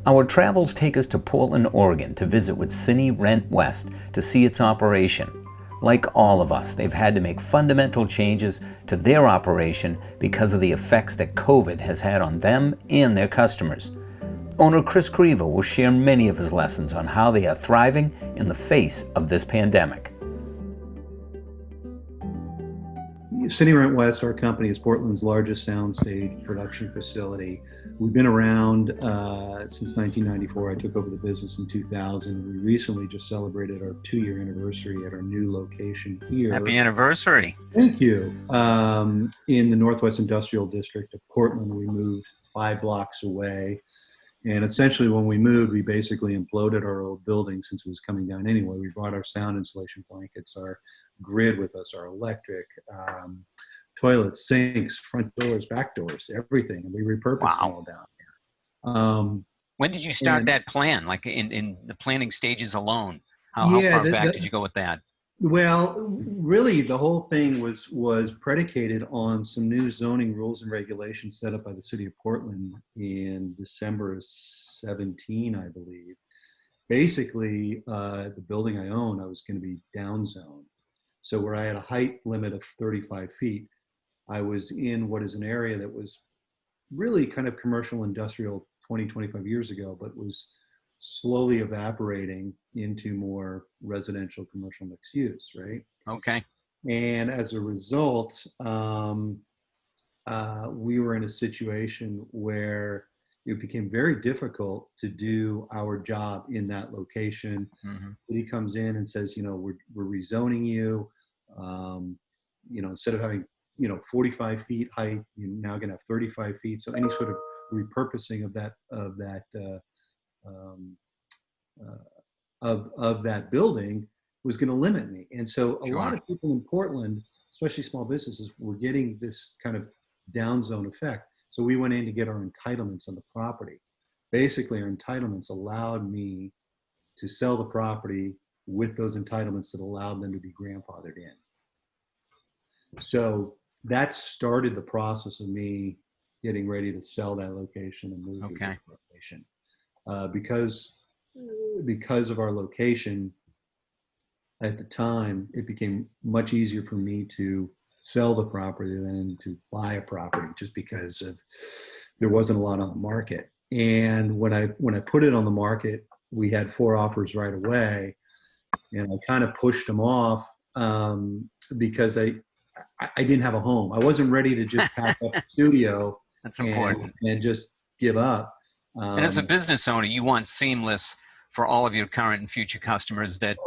Our travels take us to Portland, Oregon to visit with Cine Rent West to see its operation. Like all of us, they've had to make fundamental changes to their operation because of the effects that COVID has had on them and their customers. Owner Chris Crever will share many of his lessons on how they are thriving in the face of this pandemic. Cine Rent West, our company, is Portland's largest soundstage production facility. We've been around since 1994. I took over the business in 2000. We recently just celebrated our 2-year anniversary at our new location here. Happy anniversary. Thank you. In the Northwest Industrial District of Portland, we moved 5 blocks away. And essentially when we moved, we basically imploded our old building since it was coming down anyway. We brought our sound insulation blankets, our grid with us, our electric, toilets, sinks, front doors, back doors, everything. And we repurposed them all down here. When did you start that plan? Like in the planning stages alone? How far back did you go with that? Well, really, the whole thing was predicated on some new zoning rules and regulations set up by the city of Portland in December of 17, I believe. Basically, the building I own, I was going to be downzoned. So where I had a height limit of 35 feet, I was in what is an area that was really kind of commercial industrial 20, 25 years ago, but was slowly evaporating into more residential commercial mixed use, right? Okay. And as a result, we were in a situation where it became very difficult to do our job in that location. Mm-hmm. He comes in and says, we're rezoning you. Instead of having 45 feet height, you're now going to have 35 feet. So any sort of repurposing of that building was going to limit me. And so a lot of people in Portland, especially small businesses, were getting this kind of downzone effect. So we went in to get our entitlements on the property. Basically, our entitlements allowed me to sell the property with those entitlements that allowed them to be grandfathered in. So that started the process of me getting ready to sell that location and move to that location. Because of our location at the time, it became much easier for me to sell the property than to buy a property, just because there wasn't a lot on the market. And when I put it on the market, we had 4 offers right away, and I kind of pushed them off because I didn't have a home. I wasn't ready to just pack up the studio. That's important. And just give up. And as a business owner, you want seamless for all of your current and future customers that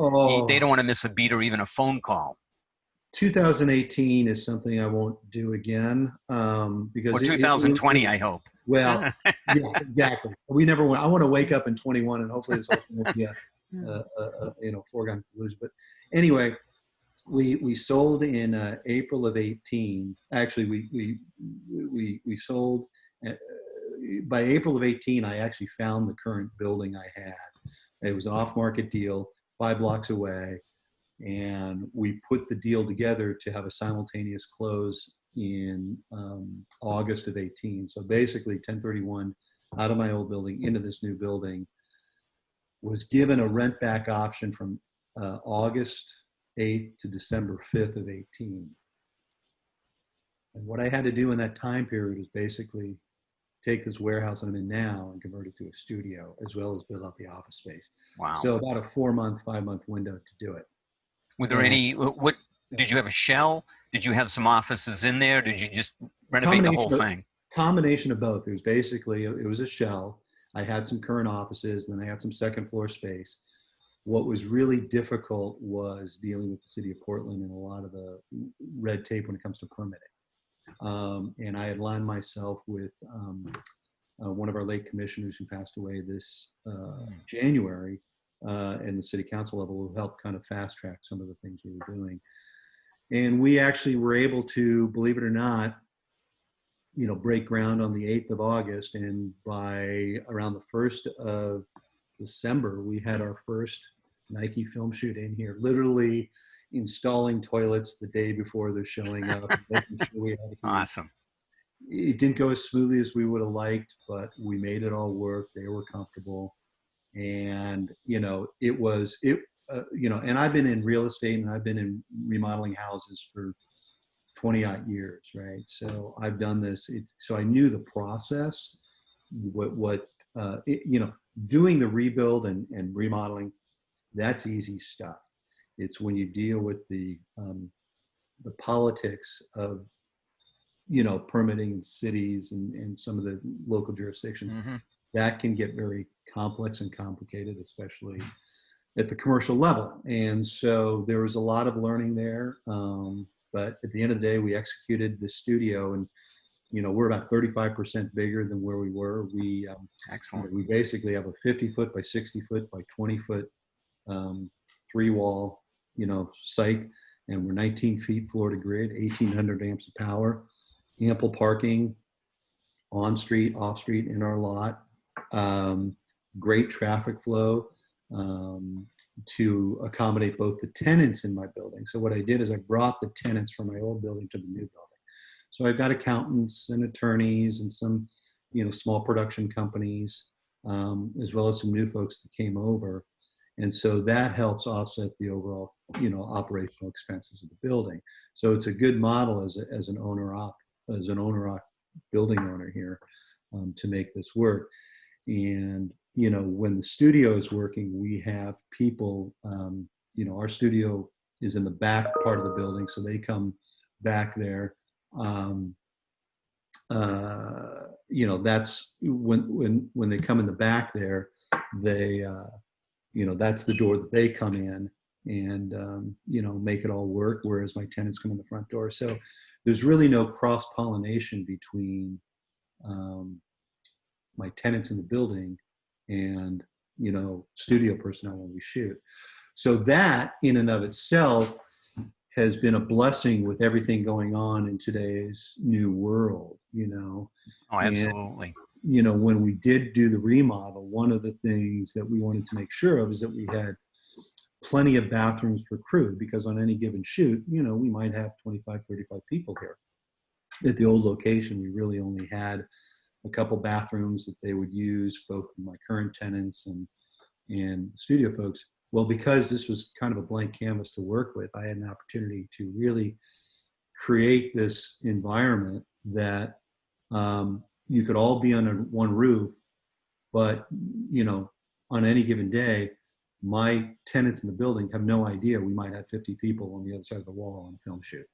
they don't want to miss a beat or even a phone call. 2018 is something I won't do again because. Or 2020, I hope. Well, yeah, exactly. We never want. I want to wake up in 21, and hopefully this whole thing will be a foregone conclusion. But anyway, we sold in April of 18. Actually, we sold by April of 18. I actually found the current building I had. It was an off-market deal, 5 blocks away. And we put the deal together to have a simultaneous close in August of 18. So basically 1031 out of my old building into this new building, was given a rent back option from August 8th to December 5th of 18. And what I had to do in that time period is basically take this warehouse I'm in now and convert it to a studio, as well as build out the office space. Wow. So about a 4-month, 5-month window to do it. Were there what did you have a shell? Did you have some offices in there? Did you just renovate the whole thing? Combination of both. There's basically, it was a shell. I had some current offices, and then I had some second floor space. What was really difficult was dealing with the city of Portland and a lot of the red tape when it comes to permitting. And I had aligned myself with one of our late commissioners who passed away this January, in the city council level, who helped kind of fast track some of the things we were doing. And we actually were able to, believe it or not, break ground on the 8th of August. And by around the 1st of December, we had our first Nike film shoot in here, literally installing toilets the day before they're showing up. Making sure we had awesome. it didn't go as smoothly as we would have liked, but we made it all work. They were comfortable, and it was it. And I've been in real estate and I've been in remodeling houses for 20 odd years, right? So I've done this. So I knew the process. Doing the rebuild and remodeling, that's easy stuff. It's when you deal with the politics of permitting cities and some of the local jurisdictions, Mm-hmm. that can get very complex and complicated, especially at the commercial level. And so there was a lot of learning there. But at the end of the day, we executed the studio, and we're about 35% bigger than where we were. Excellent. We basically have a 50-foot by 60-foot by 20-foot 3-wall site, and we're 19 feet floor to grid, 1,800 amps of power, ample parking on street, off street in our lot, great traffic flow to accommodate both the tenants in my building. So what I did is I brought the tenants from my old building to the new building. So I've got accountants and attorneys and some, small production companies, as well as some new folks that came over. And so that helps offset the overall, operational expenses of the building. So it's a good model as an owner building owner here, to make this work. And when the studio is working, we have people. Our studio is in the back part of the building, so they come back there. That's when they come in the back there, they that's the door that they come in and make it all work, whereas my tenants come in the front door. So there's really no cross pollination between my tenants in the building and studio personnel when we shoot. So that in and of itself has been a blessing with everything going on in today's new world. Oh, absolutely. And, when we did do the remodel, one of the things that we wanted to make sure of is that we had plenty of bathrooms for crew, because on any given shoot, we might have 25, 35 people here. At the old location, we really only had a couple bathrooms that they would use, both my current tenants and studio folks. Well, because this was kind of a blank canvas to work with, I had an opportunity to really create this environment that you could all be under one roof, but on any given day, my tenants in the building have no idea we might have 50 people on the other side of the wall on a film shoot,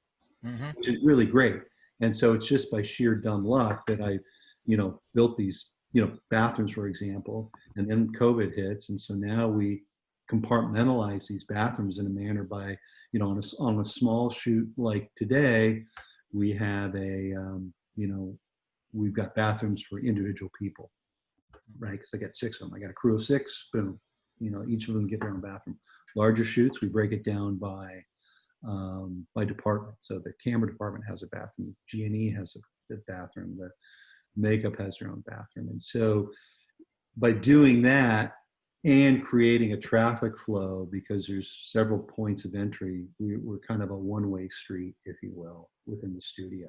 which is really great. And so it's just by sheer dumb luck that I built these bathrooms, for example, and then COVID hits, and so now we compartmentalize these bathrooms in a manner by on a small shoot like today, we have we've got bathrooms for individual people, right? Because I got 6 of them. I got a crew of 6. Boom, each of them get their own bathroom. Larger shoots, we break it down by department. So the camera department has a bathroom, G&E has a bathroom, the makeup has their own bathroom. And so by doing that and creating a traffic flow, because there's several points of entry, we're kind of a one-way street, if you will, within the studio.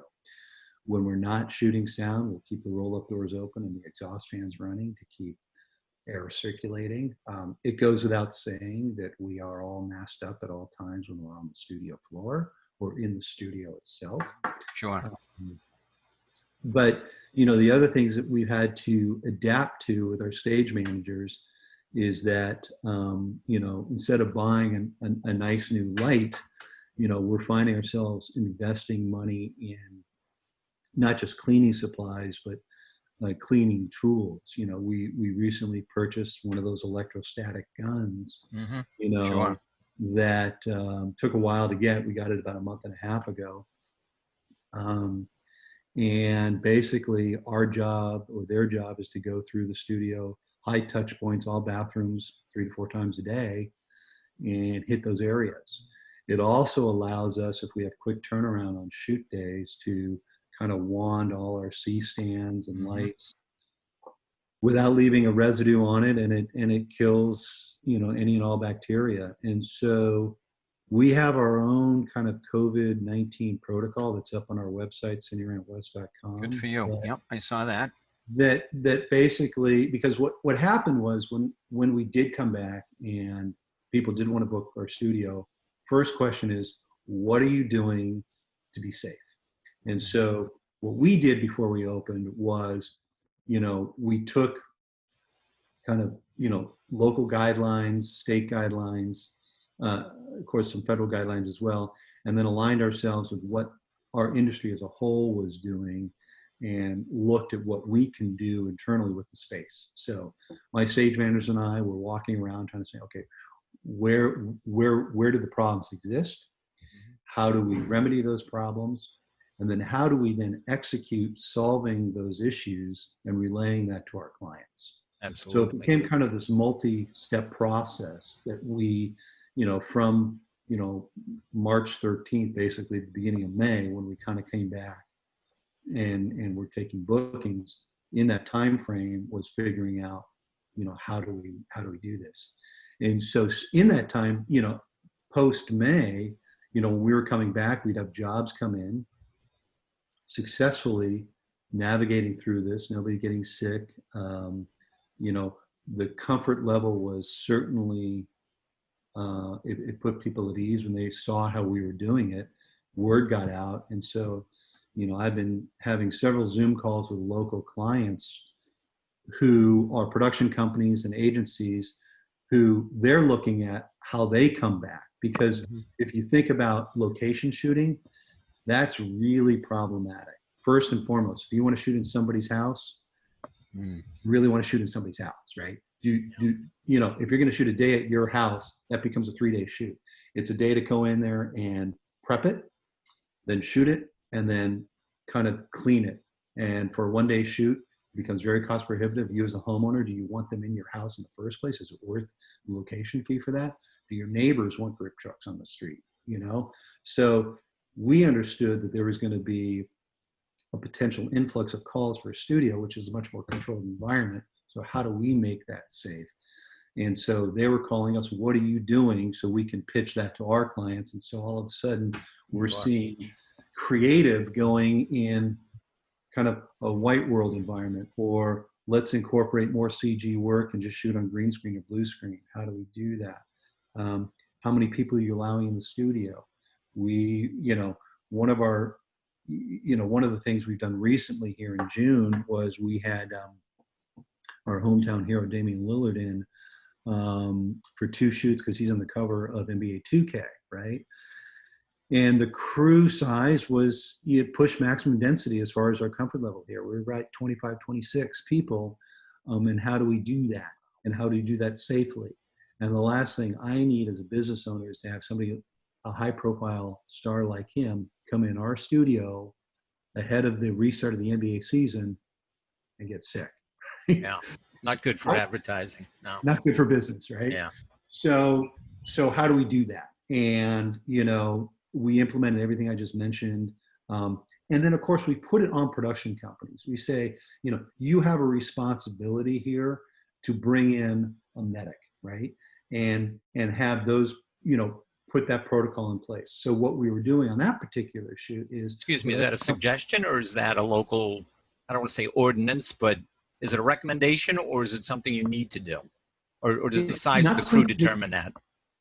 When we're not shooting sound, we'll keep the roll-up doors open and the exhaust fans running to keep air circulating. It goes without saying that we are all masked up at all times when we're on the studio floor or in the studio itself. Sure. But the other things that we've had to adapt to with our stage managers is that instead of buying a nice new light, we're finding ourselves investing money in not just cleaning supplies, but cleaning tools. We recently purchased one of those electrostatic guns, Sure. that took a while to get. We got it about a month and a half ago. And basically our job or their job is to go through the studio, high touch points, all bathrooms 3 to 4 times a day, and hit those areas. It also allows us, if we have quick turnaround on shoot days, to kind of wand all our C-stands and lights without leaving a residue on it, and it kills any and all bacteria. And so We have our own kind of COVID-19 protocol that's up on our website, Good cinderantwest.com. for you. Yep, I saw that. That basically, because what happened was when we did come back and people did want to book our studio, first question is, what are you doing to be safe? And so what we did before we opened was, we took kind of, local guidelines, state guidelines, of course, some federal guidelines as well, and then aligned ourselves with what our industry as a whole was doing and looked at what we can do internally with the space. So my stage managers and I were walking around trying to say, okay, where do the problems exist? How do we remedy those problems? And then how do we then execute solving those issues and relaying that to our clients? So Absolutely. it became kind of this multi-step process that we, from, March 13th, basically the beginning of May, when we kind of came back and we're taking bookings in that time frame, was figuring out, how do we do this? And so in that time, post May, when we were coming back, we'd have jobs come in, successfully navigating through this, nobody getting sick. The comfort level was certainly, it put people at ease when they saw how we were doing it. Word got out. And so, I've been having several Zoom calls with local clients who are production companies and agencies who they're looking at how they come back. Because if you think about location shooting, that's really problematic. First and foremost, if you want to shoot in somebody's house, you really want to shoot in somebody's house, right? If you're going to shoot a day at your house, that becomes a 3-day shoot. It's a day to go in there and prep it, then shoot it, and then kind of clean it. And for a 1-day shoot, it becomes very cost prohibitive. You as a homeowner, do you want them in your house in the first place? Is it worth the location fee for that? Do your neighbors want grip trucks on the street? So we understood that there was going to be a potential influx of calls for a studio, which is a much more controlled environment. So how do we make that safe? And so they were calling us, what are you doing? So we can pitch that to our clients. And so all of a sudden we're seeing creative going in kind of a white world environment, or let's incorporate more CG work and just shoot on green screen or blue screen. How do we do that? How many people are you allowing in the studio? One of the things we've done recently here in June was we had our hometown hero Damian Lillard in for 2 shoots because he's on the cover of NBA 2K, right? And the crew size was, you push maximum density as far as our comfort level here. We're right 25, 26 people. And how do we do that? And how do you do that safely? And the last thing I need as a business owner is to have somebody, a high profile star like him, come in our studio ahead of the restart of the NBA season and get sick. Yeah, not good for advertising. No, not good for business, right? Yeah. So how do we do that? And we implemented everything I just mentioned, and then of course we put it on production companies. We say, you have a responsibility here to bring in a medic, right? And have those, put that protocol in place. So what we were doing on that particular shoot is, Excuse me, is that a suggestion or is that a local, I don't want to say ordinance, but is it a recommendation or is it something you need to do? Or does the size of the crew determine that?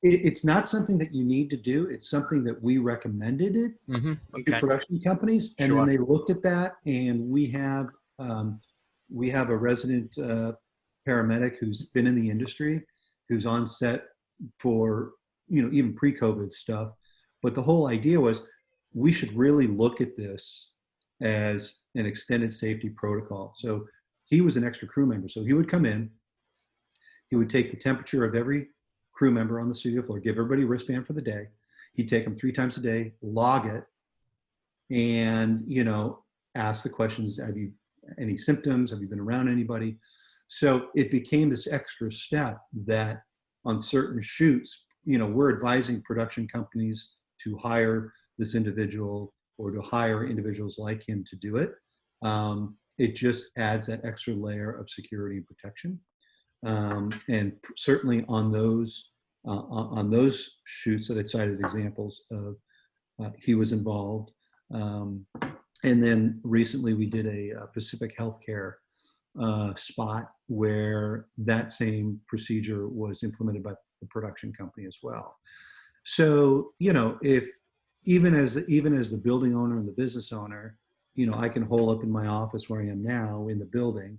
It's not something that you need to do. It's something that we recommended it to production companies. And then they looked at that, and we have a resident paramedic who's been in the industry, who's on set for, even pre-COVID stuff. But the whole idea was we should really look at this as an extended safety protocol. So he was an extra crew member. So he would come in, he would take the temperature of every crew member on the studio floor, give everybody a wristband for the day. He'd take them 3 times a day, log it, and, ask the questions. Have you any symptoms? Have you been around anybody? So it became this extra step that on certain shoots, we're advising production companies to hire this individual or to hire individuals like him to do it. It just adds that extra layer of security and protection. And certainly on those on those shoots that I cited examples of, he was involved. And then recently we did a Pacific Healthcare spot where that same procedure was implemented by the production company as well. So, if even as the building owner and the business owner, I can hole up in my office where I am now in the building.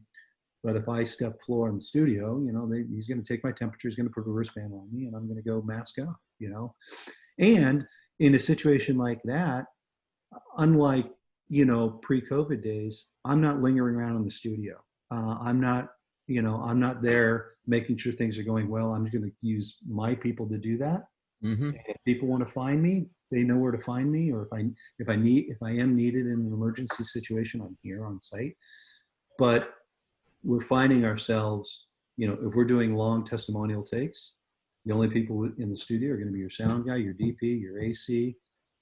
But if I step floor in the studio, he's going to take my temperature, he's going to put a wristband on me, and I'm going to go mask up, And in a situation like that, unlike, pre-COVID days, I'm not lingering around in the studio. I'm not there making sure things are going well. I'm just going to use my people to do that. Mm-hmm. If people want to find me, they know where to find me. Or if I am needed in an emergency situation, I'm here on site. But we're finding ourselves, if we're doing long testimonial takes, the only people in the studio are going to be your sound guy, your DP, your AC,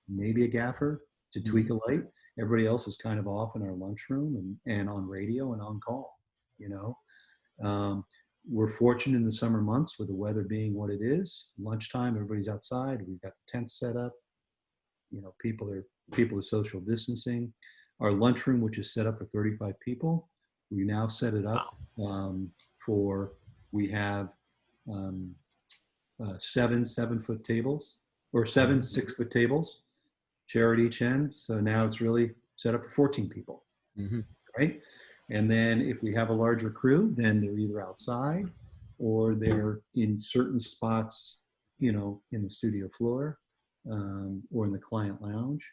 maybe a gaffer to tweak a light. Everybody else is kind of off in our lunchroom and on radio and on call. We're fortunate in the summer months with the weather being what it is. Lunchtime, everybody's outside. We've got tents set up. People are social distancing. Our lunchroom, which is set up for 35 people, we now set it up we have 7 7-foot tables, or 7 6-foot tables, chair at each end. So now it's really set up for 14 people, right? And then if we have a larger crew, then they're either outside or they're in certain spots, in the studio floor, or in the client lounge.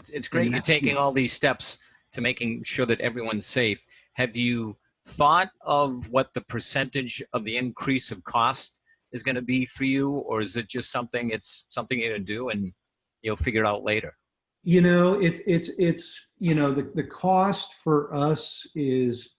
It's great you're taking all these steps to making sure that everyone's safe. Have you thought of what the percentage of the increase of cost is going to be for you, or is it just something you're going to do and you'll figure it out later? The cost for us is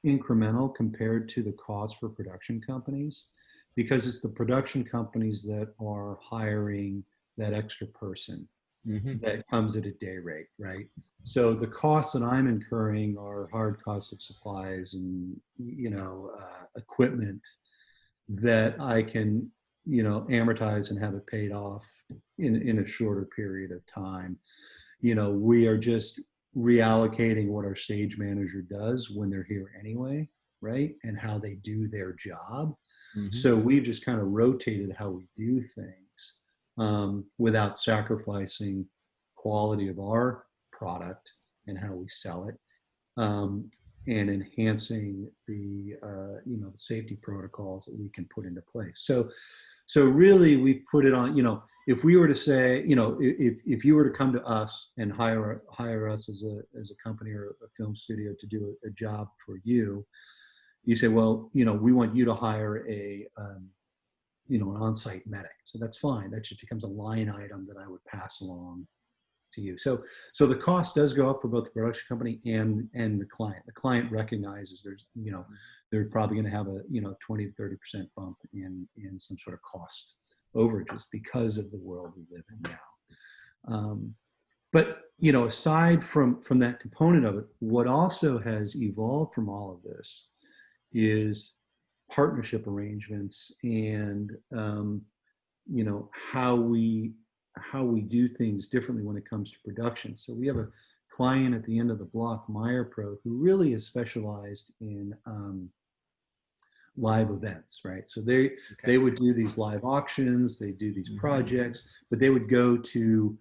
incremental compared to the cost for production companies, because it's the production companies that are hiring that extra person that comes at a day rate, right? So the costs that I'm incurring are hard costs of supplies and, equipment that I can, amortize and have it paid off in a shorter period of time. We are just reallocating what our stage manager does when they're here anyway, right? And how they do their job. So we've just kind of rotated how we do things without sacrificing quality of our product and how we sell it, and enhancing the the safety protocols that we can put into place. So really we put it on, if we were to say, if you were to come to us and hire us as a company or a film studio to do a job for you, you say, well, we want you to hire an on-site medic. So that's fine. That just becomes a line item that I would pass along to you. So the cost does go up for both the production company and the client. The client recognizes they're probably going to have a 20 to 30% bump in some sort of cost overages because of the world we live in now. But aside from that component of it, what also has evolved from all of this is partnership arrangements and how we do things differently when it comes to production. So we have a client at the end of the block, Meyer Pro, who really is specialized in live events, right? So they would do these live auctions, they do these projects, but they go to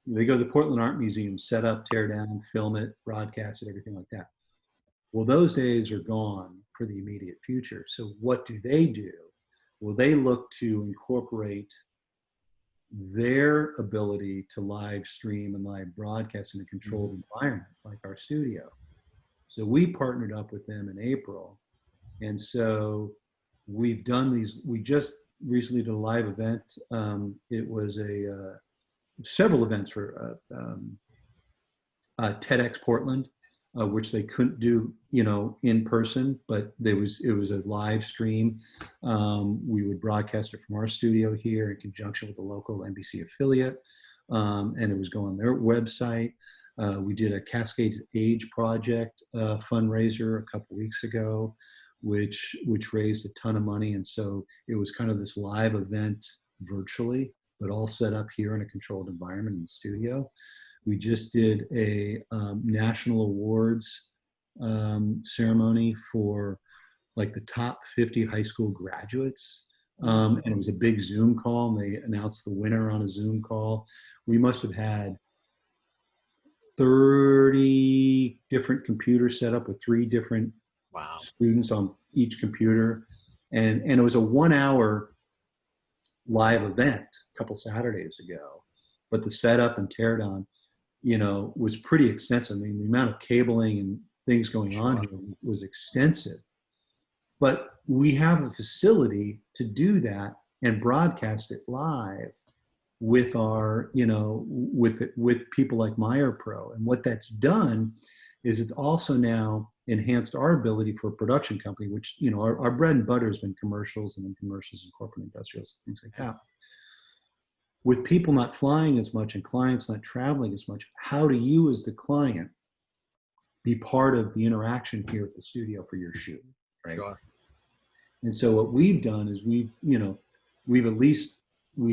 the Portland Art Museum, set up, tear down, film it, broadcast it, everything like that. Well, those days are gone for the immediate future. So what do? Well, they look to incorporate their ability to live stream and live broadcast in a controlled environment like our studio. So we partnered up with them in April. And so we've done these, we just recently did a live event. It was several events for TEDx Portland, which they couldn't do, in person, but it was a live stream. We would broadcast it from our studio here in conjunction with the local NBC affiliate, and it was going on their website. We did a Cascade Age Project fundraiser a couple weeks ago, which raised a ton of money. And so it was kind of this live event virtually, but all set up here in a controlled environment in the studio. We just did a national awards ceremony for like the top 50 high school graduates. And it was a big Zoom call, and they announced the winner on a Zoom call. We must have had 30 different computers set up with 3 different students on each computer. And it was a 1-hour live event a couple Saturdays ago. But the setup and teardown, was pretty extensive. I mean, the amount of cabling and things going on here was extensive. But we have the facility to do that and broadcast it live with our, with people like Meyer Pro. And what that's done is it's also now enhanced our ability for a production company, which, our bread and butter has been commercials and commercials and corporate industrials, things like that. With people not flying as much and clients not traveling as much, how do you as the client be part of the interaction here at the studio for your shoot, right? Sure. And so what we've done is we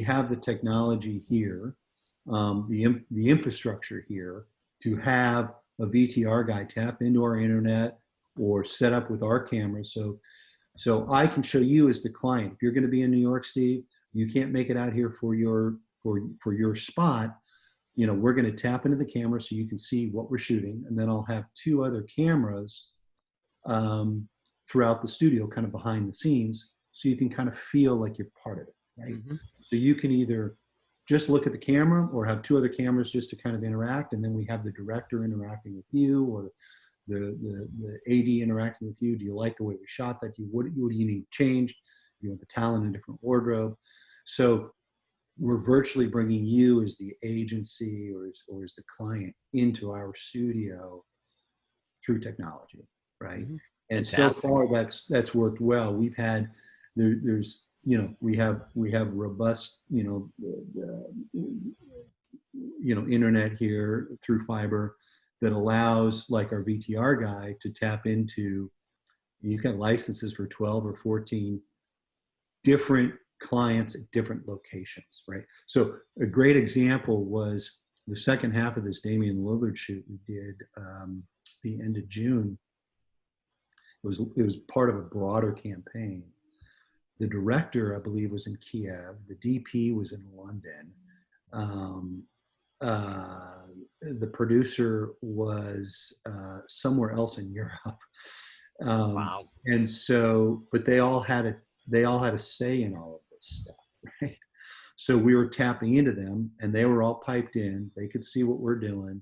have the technology here, the infrastructure here to have a VTR guy tap into our internet or set up with our cameras. So I can show you as the client, if you're going to be in New York, Steve, you can't make it out here for your spot, we're going to tap into the camera so you can see what we're shooting. And then I'll have 2 other cameras throughout the studio, kind of behind the scenes, so you can kind of feel like you're part of it, right? Mm-hmm. So you can either just look at the camera or have 2 other cameras just to kind of interact. And then we have the director interacting with you, or the AD interacting with you. Do you like the way we shot that? What do you need changed? You want the talent in a different wardrobe. So we're virtually bringing you as the agency or as the client into our studio through technology, right? Mm-hmm. And fantastic. So far that's worked well. We've had there's we have robust internet here through fiber that allows like our VTR guy to tap into. He's got licenses for 12 or 14 different clients at different locations, right? So a great example was the second half of this Damian Lillard shoot we did the end of June. It was part of a broader campaign. The director, I believe, was in Kiev. The DP was in London. The producer was somewhere else in Europe. Wow! And so, but they all had a say in all of this stuff, right? So we were tapping into them, and they were all piped in. They could see what we're doing.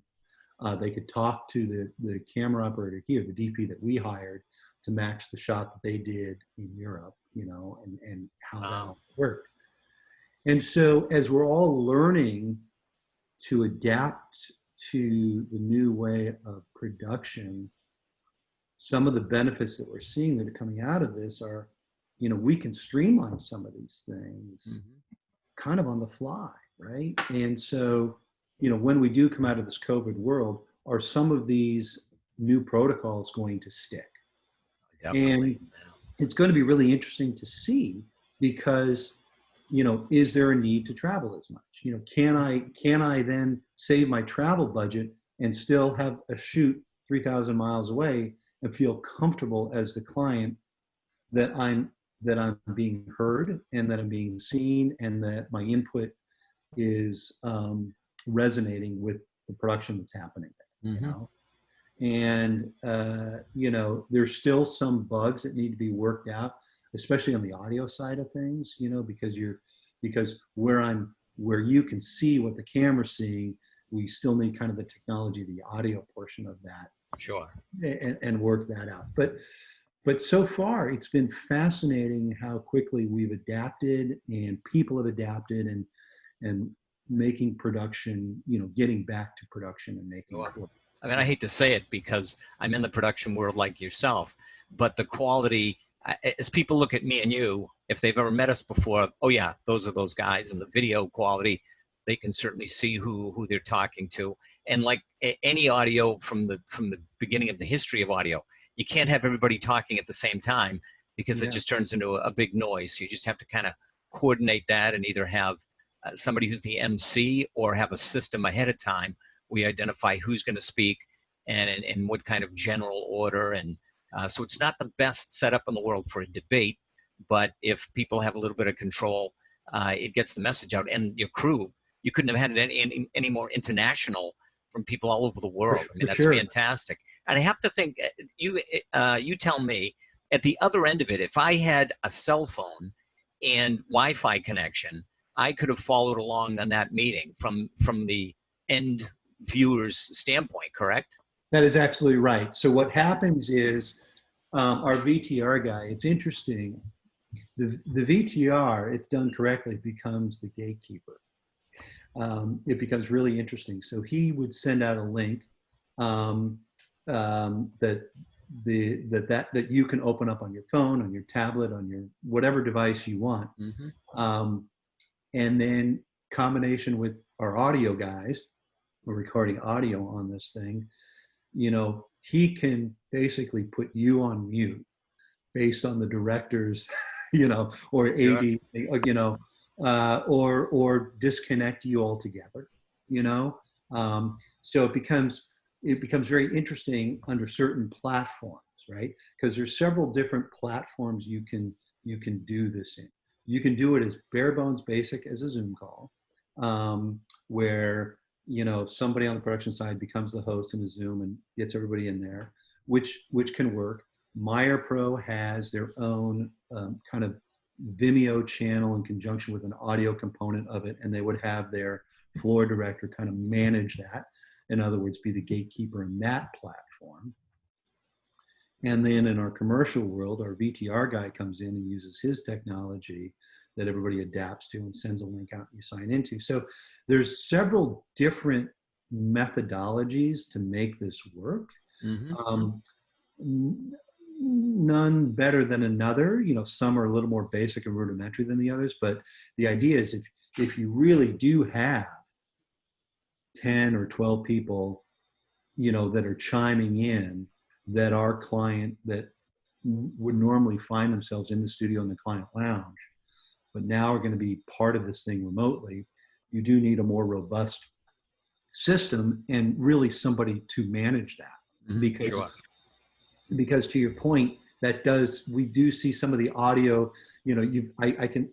They could talk to the camera operator here, the DP that we hired, to match the shot that they did in Europe, and how that worked. And so as we're all learning to adapt to the new way of production, some of the benefits that we're seeing that are coming out of this are, we can streamline some of these things kind of on the fly, right? And so, when we do come out of this COVID world, are some of these new protocols going to stick? Definitely. And it's going to be really interesting to see because, is there a need to travel as much? Can I then save my travel budget and still have a shoot 3,000 miles away and feel comfortable as the client that I'm being heard and that I'm being seen and that my input is resonating with the production that's happening there, And, there's still some bugs that need to be worked out, especially on the audio side of things, because where you can see what the camera's seeing, we still need kind of the technology, the audio portion of that. Sure. And work that out. But so far it's been fascinating how quickly we've adapted and people have adapted and making production, getting back to production and making it work. I mean, I hate to say it because I'm in the production world like yourself, but the quality, as people look at me and you, if they've ever met us before, oh yeah, those are those guys, and the video quality, they can certainly see who they're talking to. And like any audio from the beginning of the history of audio, you can't have everybody talking at the same time because it Yeah. just turns into a big noise. So you just have to kind of coordinate that and either have somebody who's the MC or have a system ahead of time. We identify who's going to speak and in what kind of general order. And so it's not the best setup in the world for a debate, but if people have a little bit of control, it gets the message out. And your crew, you couldn't have had it any more international from people all over the world. I mean, that's sure. fantastic. And I have to think, you tell me, at the other end of it, if I had a cell phone and Wi-Fi connection, I could have followed along on that meeting from the end viewer's standpoint, correct? That is absolutely right. So what happens is our VTR guy, it's interesting. The VTR, if done correctly, becomes the gatekeeper. It becomes really interesting. So he would send out a link that you can open up on your phone, on your tablet, on your whatever device you want. Mm-hmm. And then combination with our audio guys, we're recording audio on this thing, you know, he can basically put you on mute based on the director's, you know, or AD, sure. You know, or disconnect you altogether, you know. So it becomes very interesting under certain platforms, right? Because there's several different platforms you can do this in. You can do it as bare bones basic as a Zoom call, where, you know, somebody on the production side becomes the host in a Zoom and gets everybody in there, which can work. Meyer Pro has their own kind of Vimeo channel in conjunction with an audio component of it, and they would have their floor director kind of manage that. In other words, be the gatekeeper in that platform. And then in our commercial world, our VTR guy comes in and uses his technology that everybody adapts to and sends a link out and you sign into. So there's several different methodologies to make this work. Mm-hmm. None better than another. You know, some are a little more basic and rudimentary than the others, but the idea is if you really do have 10 or 12 people, you know, that are chiming in, that our client that would normally find themselves in the studio in the client lounge, but now are going to be part of this thing remotely, you do need a more robust system and really somebody to manage that. Mm-hmm. Because to your point, we do see some of the audio, you know,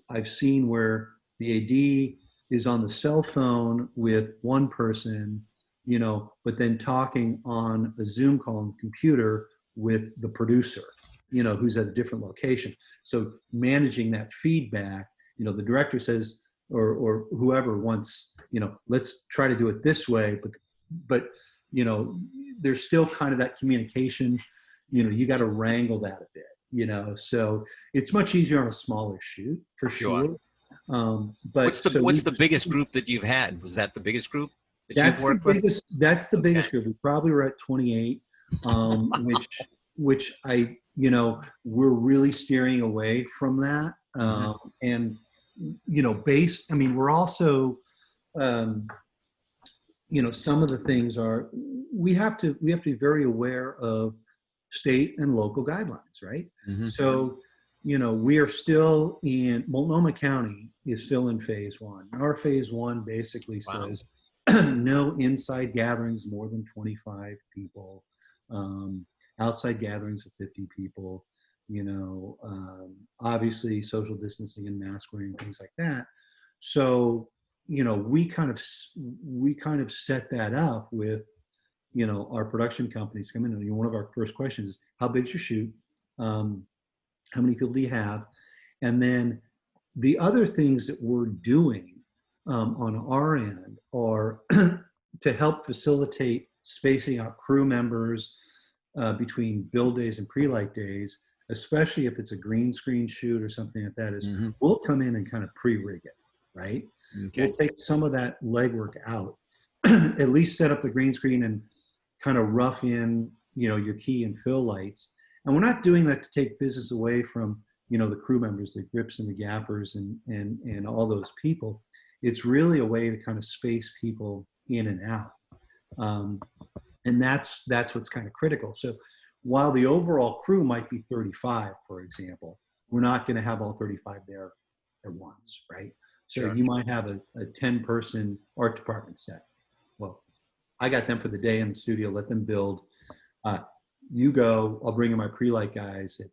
I've seen where the AD is on the cell phone with one person, you know, but then talking on a Zoom call on the computer with the producer, you know, who's at a different location. So managing that feedback, you know, the director says, or whoever wants, you know, let's try to do it this way, but you know, there's still kind of that communication, you know, you got to wrangle that a bit, you know, so it's much easier on a smaller shoot for sure. But what's the biggest group that you've had? Was that the biggest group that you've worked with? That's the biggest group. We probably were at 28, which I, you know, we're really steering away from that. And, you know, I mean, we're also, you know, some of the things are, we have to be very aware of state and local guidelines, right? Mm-hmm. So, you know, we are still in, Multnomah County is still in phase 1. Our phase 1 basically says no inside gatherings more than 25 people, outside gatherings of 50 people, you know, obviously social distancing and mask wearing, things like that. So, you know, we kind of set that up with, you know, our production companies come in, and one of our first questions is, how big's your shoot? How many people do you have? And then the other things that we're doing on our end are to help facilitate spacing out crew members between build days and pre-light days, especially if it's a green screen shoot or something like that, is we'll come in and kind of pre-rig it, right? Okay. We'll take some of that legwork out, at least set up the green screen and kind of rough in, you know, your key and fill lights. And we're not doing that to take business away from, you know, the crew members, the grips and the gappers and all those people. It's really a way to kind of space people in and out. And that's what's kind of critical. So while the overall crew might be 35, for example, we're not going to have all 35 there at once, right? So Sure. you might have a 10-person art department set. Well, I got them for the day in the studio, let them build. You go, I'll bring in my pre-light guys at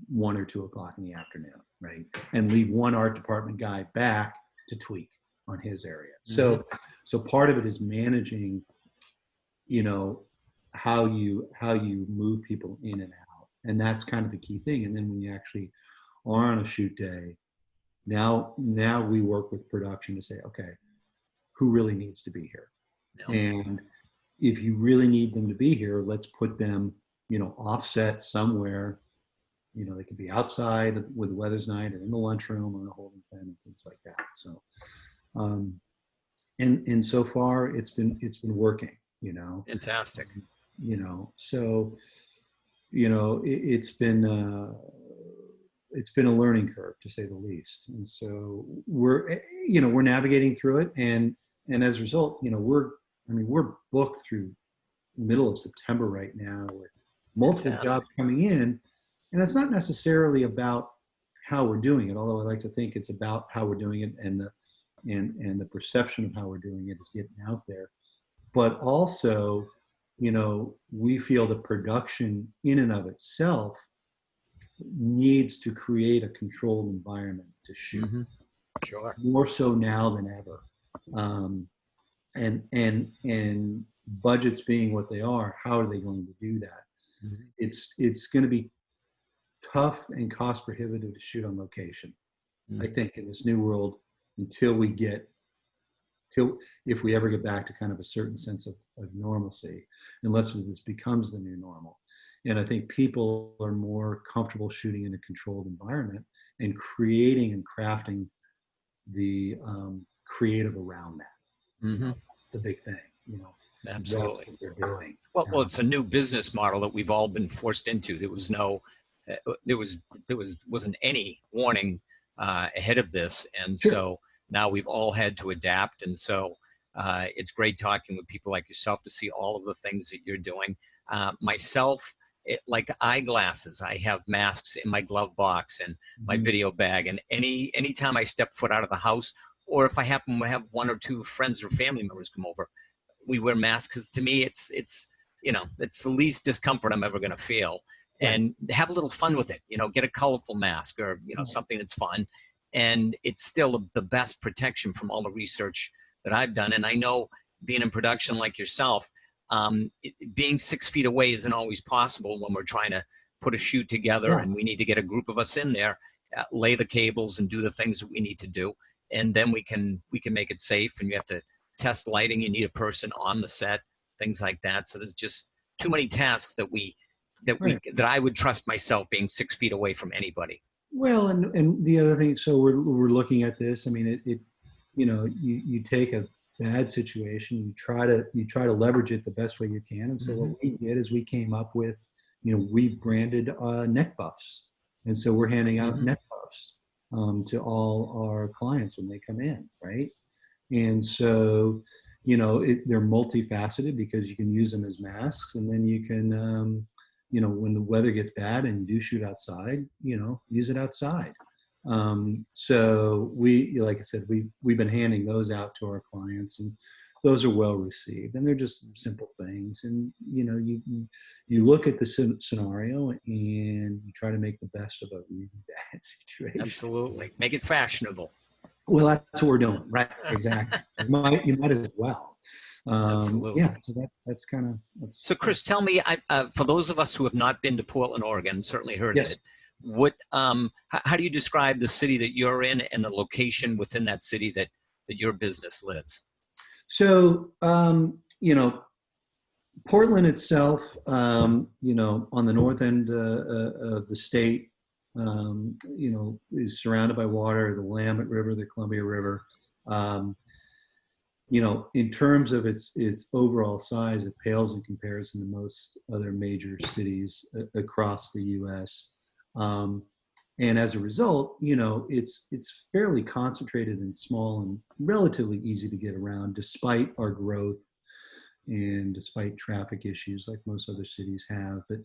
1 or 2 o'clock in the afternoon, right? And leave one art department guy back to tweak on his area. Mm-hmm. So part of it is managing, you know, how you move people in and out. And that's kind of the key thing. And then when you actually are on a shoot day, now we work with production to say, okay, who really needs to be here? No. And if you really need them to be here, let's put them, you know, offset somewhere. You know, they could be outside with the weather's night, or in the lunchroom, or in a holding pen, and things like that. So, and so far it's been working. You know, Fantastic. you know, so, you know, it's been a learning curve, to say the least. And so we're navigating through it, and as a result, you know, we're booked through middle of September right now with multiple Fantastic. jobs coming in. And it's not necessarily about how we're doing it, although I like to think it's about how we're doing it, and the perception of how we're doing it is getting out there. But also, you know, we feel the production in and of itself needs to create a controlled environment to shoot. Mm-hmm. Sure. More so now than ever. And budgets being what they are, how are they going to do that? Mm-hmm. It's going to be tough and cost prohibitive to shoot on location. Mm-hmm. I think in this new world, if we ever get back to kind of a certain sense of normalcy, unless this becomes the new normal. And I think people are more comfortable shooting in a controlled environment and creating and crafting the creative around that. Mm-hmm. It's a big thing, you know. Absolutely. That's what they're doing. Well, it's a new business model that we've all been forced into. There was wasn't any warning ahead of this, and Sure. so now we've all had to adapt. And so it's great talking with people like yourself to see all of the things that you're doing. Myself, like eyeglasses, I have masks in my glove box and my video bag, and anytime I step foot out of the house, or if I happen to have 1 or 2 friends or family members come over, we wear masks, because to me it's you know, it's the least discomfort I'm ever going to feel. Right. And have a little fun with it, you know, get a colorful mask, or, you know, something that's fun. And it's still the best protection from all the research that I've done. And I know, being in production like yourself, being 6 feet away isn't always possible when we're trying to put a shoot together, Yeah. and we need to get a group of us in there, lay the cables and do the things that we need to do. And then we can make it safe, and you have to test lighting. You need a person on the set, things like that. So there's just too many tasks that I would trust myself being 6 feet away from anybody. Well, and the other thing, so we're looking at this. I mean, it you know, you take a bad situation, you try to leverage it the best way you can. And so what we did is we came up with, you know, we branded neck buffs, and so we're handing out neck buffs to all our clients when they come in, right? And so, you know, they're multifaceted, because you can use them as masks, and then you can, you know, when the weather gets bad and you do shoot outside, you know, use it outside. So like I said, we've been handing those out to our clients, and those are well received, and they're just simple things. And, you know, you look at the scenario and you try to make the best of a really bad situation. Absolutely. Make it fashionable. Well, that's what we're doing, right? Exactly. you might as well. Absolutely. Yeah. So that's kind of. So, Chris, tell me, for those of us who have not been to Portland, Oregon, certainly heard of Yes. it. How do you describe the city that you're in, and the location within that city that your business lives? So, you know, Portland itself, you know, on the north end of the state, you know, is surrounded by water, the Willamette River, the Columbia River. You know, in terms of its overall size, it pales in comparison to most other major cities across the U.S. And as a result, you know, it's fairly concentrated and small and relatively easy to get around, despite our growth and despite traffic issues like most other cities have. But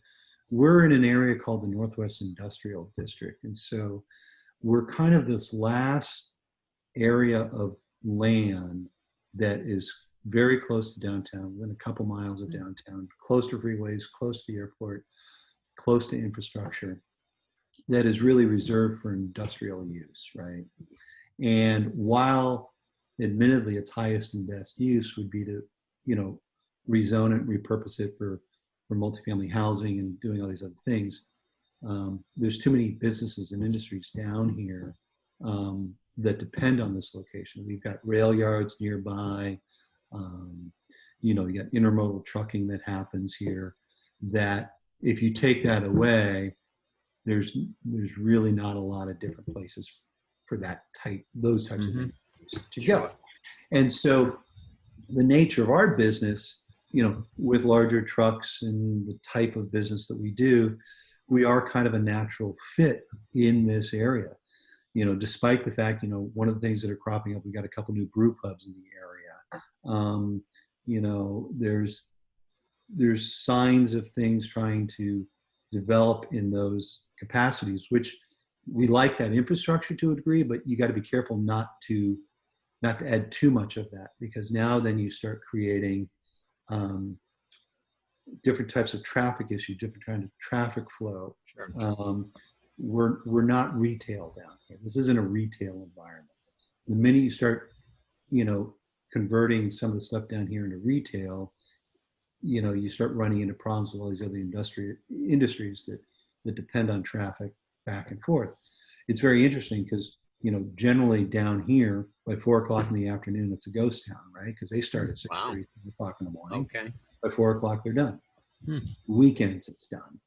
we're in an area called the Northwest Industrial District. And so we're kind of this last area of land that is very close to downtown, within a couple miles of downtown, close to freeways, close to the airport, close to infrastructure, that is really reserved for industrial use, right? And while admittedly its highest and best use would be to, rezone it, repurpose it for multifamily housing and doing all these other things, there's too many businesses and industries down here that depend on this location. We've got rail yards nearby. You got intermodal trucking that happens here, that if you take that away, there's really not a lot of different places for those types of industries to go. And so the nature of our business, with larger trucks and the type of business that we do, we are kind of a natural fit in this area. Despite the fact, one of the things that are cropping up, we got a couple new brew pubs in the area. There's signs of things trying to develop in those capacities, which we like that infrastructure to a degree, but you got to be careful not to add too much of that, because now then you start creating different types of traffic issues, different kinds of traffic flow. Sure. We're not retail down here. This isn't a retail environment. The minute you start, converting some of the stuff down here into retail, you start running into problems with all these other industries that depend on traffic back and forth. It's very interesting because, generally down here by 4 o'clock in the afternoon, it's a ghost town, right? Because they start at 6:30, 7 o'clock in the morning. Okay. By 4 o'clock, they're done. Weekends, it's done.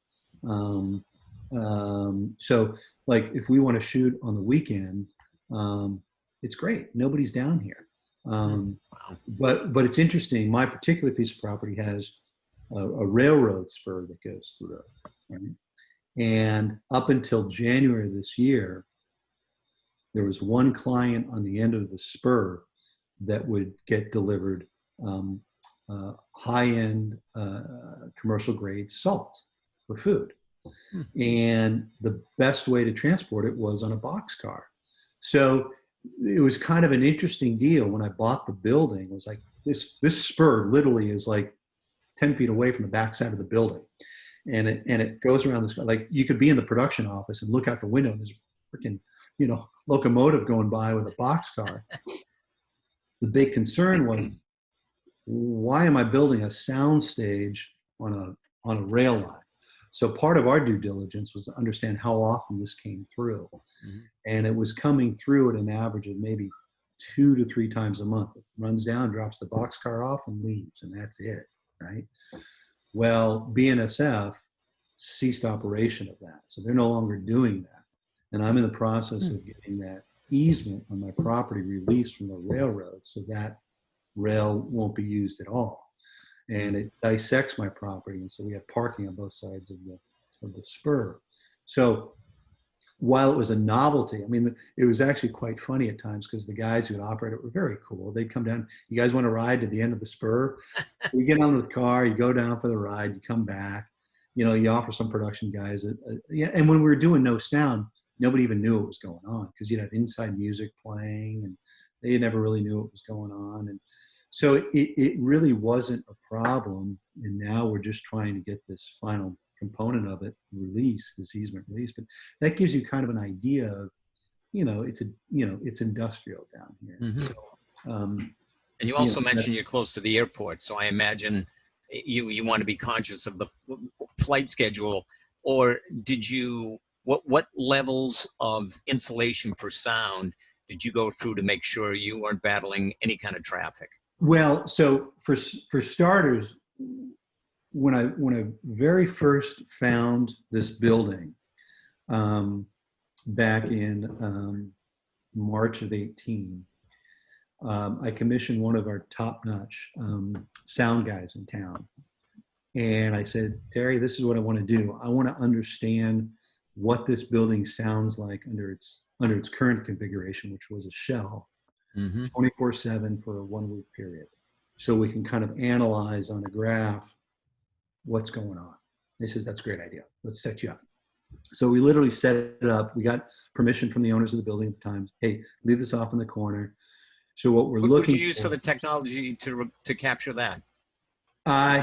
So like if we want to shoot on the weekend, it's great. Nobody's down here. But it's interesting. My particular piece of property has a railroad spur that goes through it. Right? And up until January this year, there was one client on the end of the spur that would get delivered high-end commercial grade salt for food. And the best way to transport it was on a boxcar. So it was kind of an interesting deal. When I bought the building, it was like this spur literally is like 10 feet away from the backside of the building. And it goes around this, like you could be in the production office and look out the window and there's a freaking, locomotive going by with a boxcar. The big concern was, why am I building a sound stage on a rail line? So part of our due diligence was to understand how often this came through. And it was coming through at an average of maybe 2 to 3 times a month. It runs down, drops the boxcar off and leaves, and that's it, right? Well, BNSF ceased operation of that. So they're no longer doing that. And I'm in the process of getting that easement on my property released from the railroad so that rail won't be used at all. And it dissects my property. And so we have parking on both sides of the spur. So while it was a novelty, I mean, it was actually quite funny at times because the guys who would operate it were very cool. They'd come down, you guys want to ride to the end of the spur? You get on the car, you go down for the ride, you come back, you offer some production guys. Yeah. And when we were doing no sound, nobody even knew what was going on because you'd have inside music playing and they never really knew what was going on. And so it really wasn't a problem. And now we're just trying to get this final component of it released, this easement released. But that gives you kind of an idea of, it's industrial down here. So, and you also mentioned you're close to the airport. So I imagine you want to be conscious of the flight schedule, or did you, what levels of insulation for sound did you go through to make sure you weren't battling any kind of traffic? Well, so for starters, when I very first found this building back in March of 18, I commissioned one of our top-notch sound guys in town. And I said, Terry, this is what I want to do. I want to understand what this building sounds like under its current configuration, which was a shell, 24/7 for a 1-week period. So we can kind of analyze on a graph what's going on. They says, that's a great idea. Let's set you up. So we literally set it up. We got permission from the owners of the building at the time. Hey, leave this off in the corner. So what we're What would looking you use for the technology to capture that?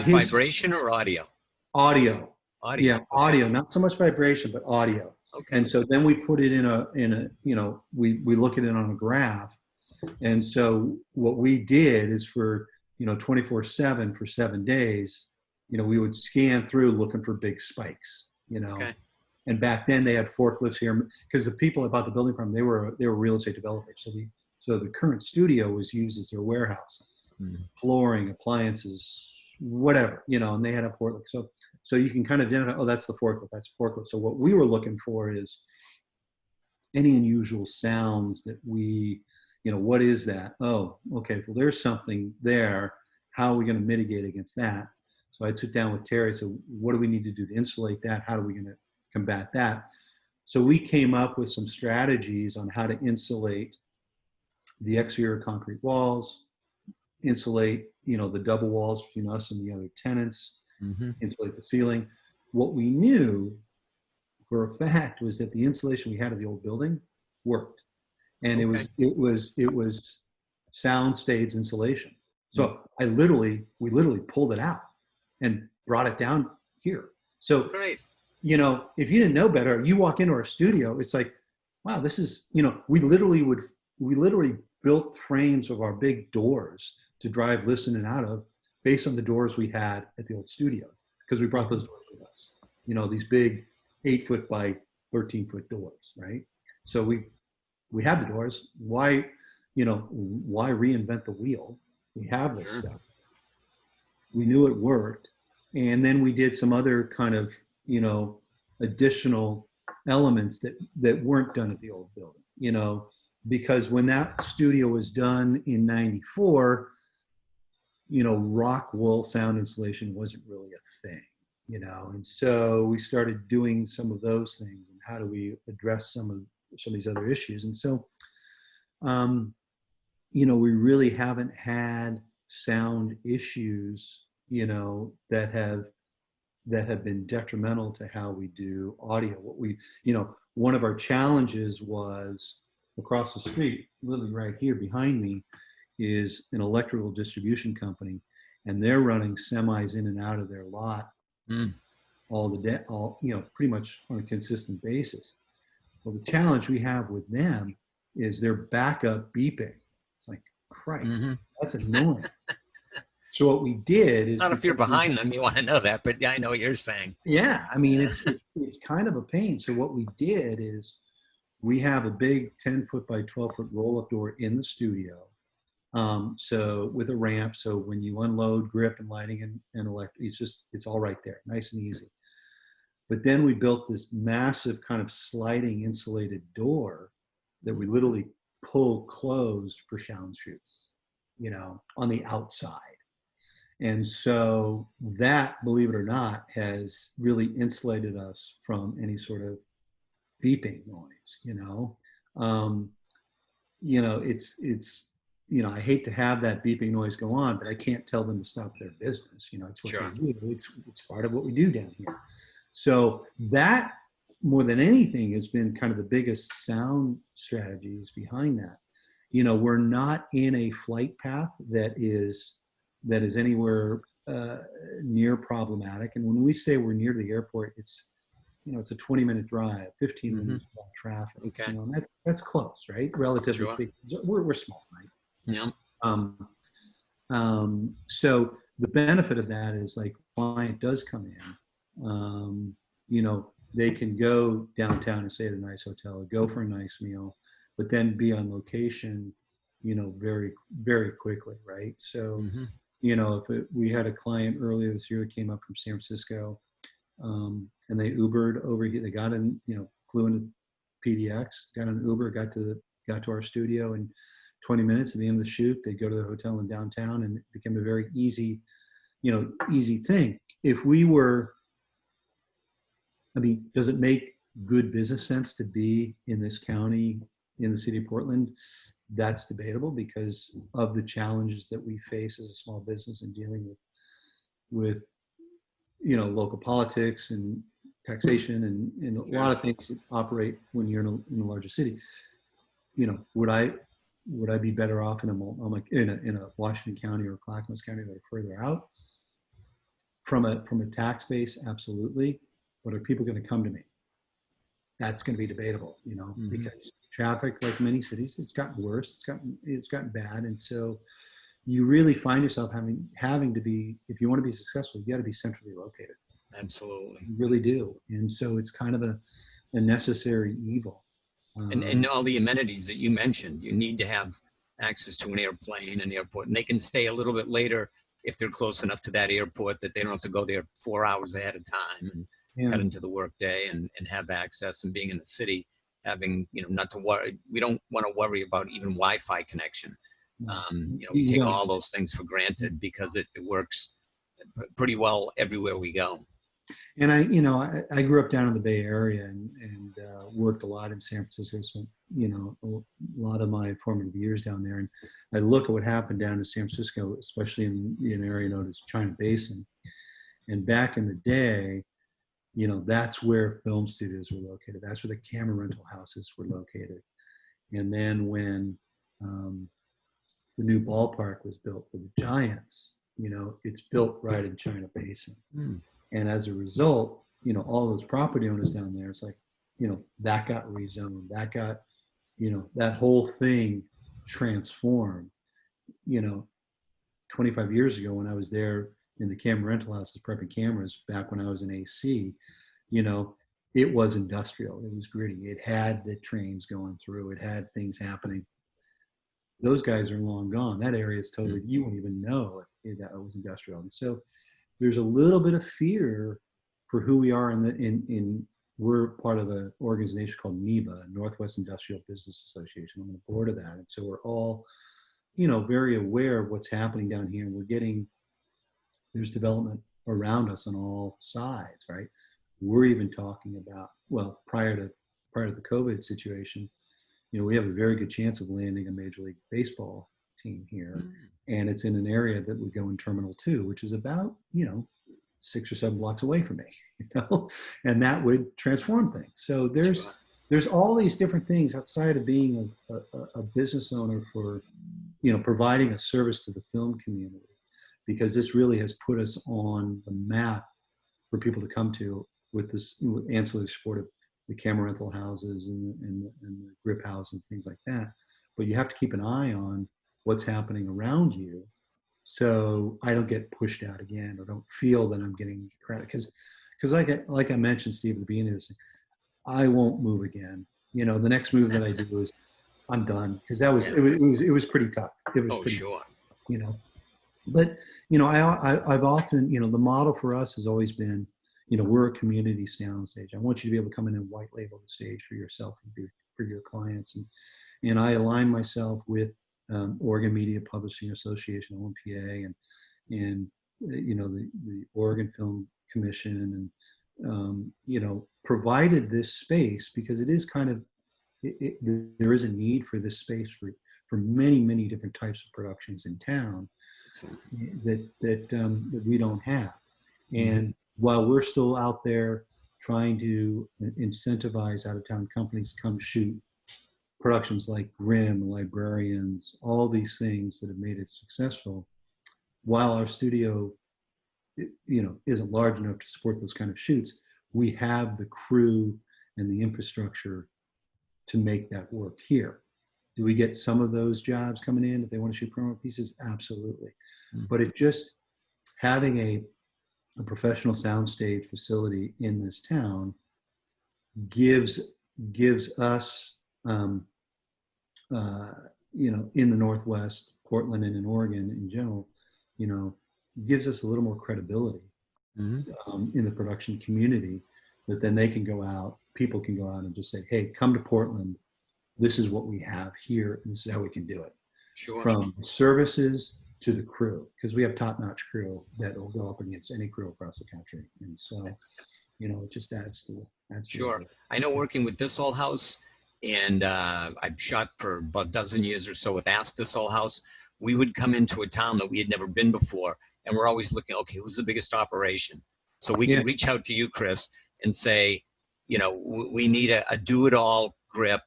his Vibration or audio? audio. Audio. Yeah, Okay. audio, not so much vibration, but audio. Okay. And so then we put it in a, you know, we look at it on a graph. And so what we did is for, you know, 24/7 for 7 days, you know, we would scan through looking for big spikes, you know. Okay. And back then they had forklifts here because the people that bought the building from, they were real estate developers. So the current studio was used as their warehouse, flooring, appliances, whatever, you know, and they had a forklift. So you can kind of identify, oh, that's the forklift, that's the forklift. So what we were looking for is any unusual sounds that we, you know, what is that? Oh, okay, well, there's something there. How are we going to mitigate against that? So I'd sit down with Terry. So what do we need to do to insulate that? How are we going to combat that? So we came up with some strategies on how to insulate the exterior concrete walls, insulate, you know, the double walls between us and the other tenants, insulate the ceiling. What we knew for a fact was that the insulation we had of the old building worked. And Okay. it was sound stage insulation. So we literally pulled it out and brought it down here. So, Great. you know, if you didn't know better, you walk into our studio, it's like, wow, this is, you know, we literally built frames of our big doors to drive, listen, and out of based on the doors we had at the old studios, because we brought those doors with us. You know, these big 8-foot by 13-foot doors, right? So we had the doors. Why reinvent the wheel? We have this stuff. We knew it worked. And then we did some other kind of, you know, additional elements that weren't done at the old building, you know, because when that studio was done in 94, you know, rock wool sound insulation wasn't really a thing, you know, and so we started doing some of those things and how do we address some of these other issues. And so, you know, we really haven't had sound issues, you know, that have been detrimental to how we do audio. What we, you know, one of our challenges was across the street, literally right here behind me, is an electrical distribution company, and they're running semis in and out of their lot all you know, pretty much on a consistent basis. Well, the challenge we have with them is their backup beeping. It's like, Christ, that's annoying. So what we did is, Not if you're behind them, you want to know that, but yeah, I know what you're saying. yeah, I mean, it's kind of a pain. So what we did is we have a big 10-foot by 12-foot roll-up door in the studio. So with a ramp, so when you unload grip and lighting and electric, it's all right there, nice and easy. But then we built this massive kind of sliding insulated door that we literally pull closed for sound shoots, you know, on the outside. And so that, believe it or not, has really insulated us from any sort of beeping noise, you know. You know, it's you know, I hate to have that beeping noise go on, but I can't tell them to stop their business. You know, it's what they do. It's part of what we do down here. So that, more than anything, has been kind of the biggest sound strategies behind that. You know, we're not in a flight path that is anywhere near problematic. And when we say we're near the airport, it's, you know, it's a 20-minute drive, 15 minutes of traffic. Okay. You know, and that's close, right? Relatively speaking. We're small, right? Yeah. So the benefit of that is, like, client does come in, you know, they can go downtown and stay at a nice hotel, go for a nice meal, but then be on location, you know, very, very quickly, right? So, you know, we had a client earlier this year who came up from San Francisco, and they Ubered over here. They got in, you know, flew into PDX, got an Uber, got to our studio in 20 minutes. At the end of the shoot, they go to the hotel in downtown, and it became a very easy, you know, easy thing. If we were, I mean, does it make good business sense to be in this county, in the city of Portland? That's debatable because of the challenges that we face as a small business in dealing with local politics and taxation and a lot of things that operate when you're in a larger city. Would I be better off in a Washington County or Clackamas County that are further out? From a tax base, absolutely. But are people going to come to me? That's going to be debatable, because traffic, like many cities, it's gotten worse. It's gotten bad, and so you really find yourself having to be, if you want to be successful, you got to be centrally located. Absolutely. You really do, and so it's kind of a necessary evil. And all the amenities that you mentioned, you need to have access to an airplane, an airport, and they can stay a little bit later if they're close enough to that airport that they don't have to go there 4 hours ahead of time and cut into the workday and have access. And being in the city, having, not to worry, we don't want to worry about even Wi-Fi connection. We take all those things for granted because it works pretty well everywhere we go. And I grew up down in the Bay Area and worked a lot in San Francisco. Spent a lot of my formative years down there, and I look at what happened down in San Francisco, especially in an area known as China Basin. And back in the day, that's where film studios were located. That's where the camera rental houses were located. And then when the new ballpark was built for the Giants, it's built right in China Basin. And as a result, all those property owners down there, it's like, that got rezoned, that got, that whole thing transformed. 25 years ago when I was there in the camera rental houses prepping cameras back when I was in AC, it was industrial. It was gritty. It had the trains going through. It had things happening. Those guys are long gone. That area is totally, you won't even know if that was industrial. And so there's a little bit of fear for who we are we're part of an organization called NEBA, Northwest Industrial Business Association. I'm on the board of that. And so we're all, very aware of what's happening down here. And there's development around us on all sides, right? We're even talking about, well, prior to the COVID situation, we have a very good chance of landing a Major League Baseball team here. And it's in an area that would go in Terminal 2, which is about, 6 or 7 blocks away from me, and that would transform things. So there's all these different things outside of being a business owner for, providing a service to the film community, because this really has put us on the map for people to come to with this ancillary support of the camera rental houses and the grip houses and things like that. But you have to keep an eye on what's happening around you, so I don't get pushed out again or don't feel that I'm getting credit. Because like I mentioned, Steve, at the beginning of this, I won't move again. The next move that I do is I'm done, because it was pretty tough. It was pretty sure. Tough, But I've often, the model for us has always been, we're a community soundstage. I want you to be able to come in and white label the stage for yourself and for your clients, and I align myself with Oregon Media Publishing Association, OMPA, and the Oregon Film Commission, and provided this space because it is kind of there is a need for this space for many different types of productions in town that we don't have. And while we're still out there trying to incentivize out-of-town companies to come shoot productions like Grimm, Librarians, all these things that have made it successful, while our studio, isn't large enough to support those kind of shoots, we have the crew and the infrastructure to make that work here. Do we get some of those jobs coming in if they want to shoot promo pieces? Absolutely. But it just having a professional soundstage facility in this town gives us, in the Northwest, Portland, and in Oregon in general, gives us a little more credibility in the production community, that then they can go out, people can go out and just say, hey, come to Portland. This is what we have here. And this is how we can do it. Sure. From services to the crew, because we have top-notch crew that will go up against any crew across the country. And so, it just adds to Sure. I know working with This Old House, and I've shot for about a dozen years or so with Ask This Old House. We would come into a town that we had never been before, and we're always looking, okay, who's the biggest operation? So we Yeah. can reach out to you, Chris, and say, we need a do-it-all grip,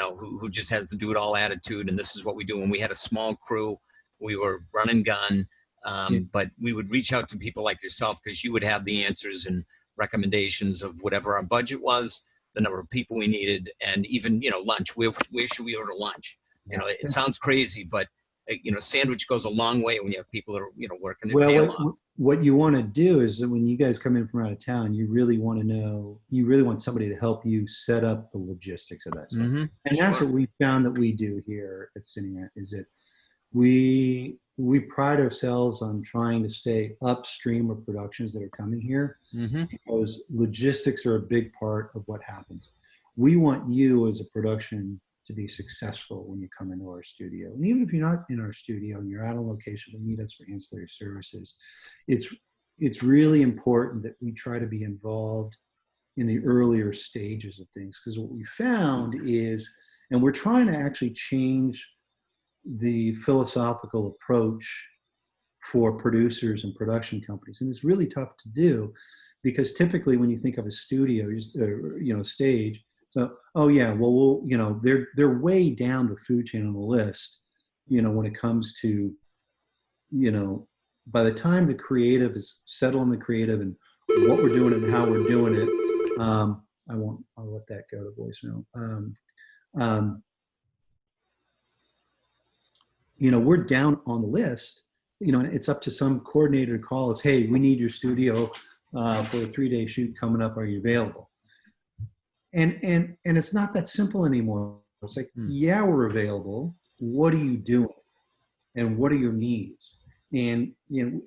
who just has the do-it-all attitude, and this is what we do. And we had a small crew, we were run and gun, Yeah. but we would reach out to people like yourself because you would have the answers and recommendations of whatever our budget was, the number of people we needed, and even lunch. Where should we order lunch? It sounds crazy, but sandwich goes a long way when you have people that are working their tail off. What you want to do is that when you guys come in from out of town, you really want somebody to help you set up the logistics of that stuff. Mm-hmm. And that's what we found that we do here at Cine, is that we pride ourselves on trying to stay upstream of productions that are coming here, Mm-hmm. because logistics are a big part of what happens. We want you as a production to be successful when you come into our studio. And even if you're not in our studio and you're out on location but need us for ancillary services, it's really important that we try to be involved in the earlier stages of things. Because what we found is, and we're trying to actually change the philosophical approach for producers and production companies. And it's really tough to do, because typically when you think of a studio, stage, so, oh yeah, well, they're way down the food chain on the list, when it comes to, by the time the creative is settled on the creative and what we're doing and how we're doing it, I'll let that go to voicemail. We're down on the list, and it's up to some coordinator to call us, hey, we need your studio for a 3-day shoot coming up. Are you available? And it's not that simple anymore. It's like, yeah, we're available. What are you doing? And what are your needs? And,